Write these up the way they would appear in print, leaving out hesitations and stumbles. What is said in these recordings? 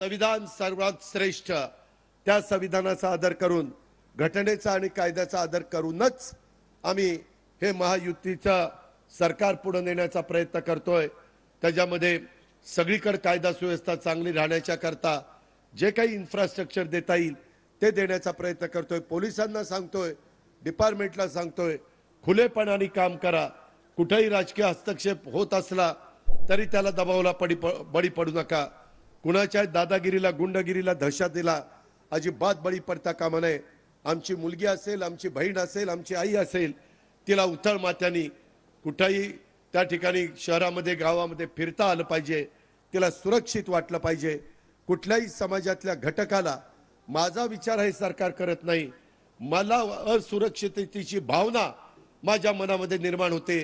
संविधान सर्वात श्रेष्ठ, त्या संविधानाचा आदर करून घटनेचा आणि कायद्याचा आदर करूनच आम्ही हे महायुतीचं सरकार पुढे नेण्याचा प्रयत्न करतोय। त्याच्यामध्ये सगळीकडे कायदा सुव्यवस्था चांगली राहण्याच्या करता जे काही इन्फ्रास्ट्रक्चर देता येईल ते देण्याचा प्रयत्न करतोय। पोलिसांना सांगतोय, डिपार्टमेंटला सांगतोय, खुलेपणाने काम करा। कुठेही राजकीय हस्तक्षेप होत असला तरी त्याला दबावाला बळी पडू नका। कुणाच्या दादागिरीला, गुंडगिरीला, दहशतीला अजिबात बळी पडता कामा नये। आमची मुलगी असेल, आमची बहीण असेल, आमची आई असेल, तिला उथळ माथ्याने कुठेही त्या ठिकाणी शहरामध्ये गावामध्ये फिरता आलं पाहिजे, तिला सुरक्षित वाटलं पाहिजे। कुठल्याही समाजातल्या घटकाला माझा विचार हे सरकार करत नाही, मला असुरक्षिततेची भावना माझ्या मनामध्ये निर्माण होते,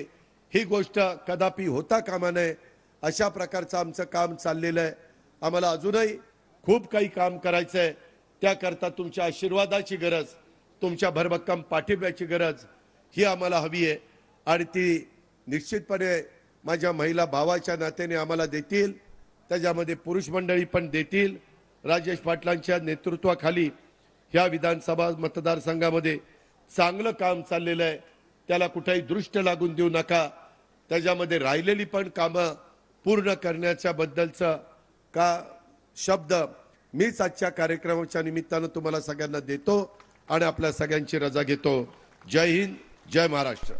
ही गोष्ट कदापि होता कामा नये। अशा प्रकारचं आमचं काम चाललेलं आहे। आम्हाला अजूनही खूप काही काम करायचं आहे। त्याकरता तुमच्या आशीर्वादाची गरज, तुमच्या भरभक्कम पाठिंब्याची गरज ही आम्हाला हवी आहे आणि ती निश्चितपणे माझ्या महिला भावाच्या नात्याने आम्हाला देतील, त्याच्यामध्ये पुरुष मंडळी पण देतील। राजेश पाटलांच्या नेतृत्वाखाली ह्या विधानसभा मतदारसंघामध्ये चांगलं काम चाललेलं आहे, त्याला कुठेही दृष्ट लागून देऊ नका। त्याच्यामध्ये राहिलेली पण कामं पूर्ण करण्याच्या बद्दलचं का शब्द मीच आजच्या कार्यक्रमाच्या निमित्तानं तुम्हाला सगळ्यांना देतो आणि आपल्या सगळ्यांची रजा घेतो। जय हिंद, जय महाराष्ट्र।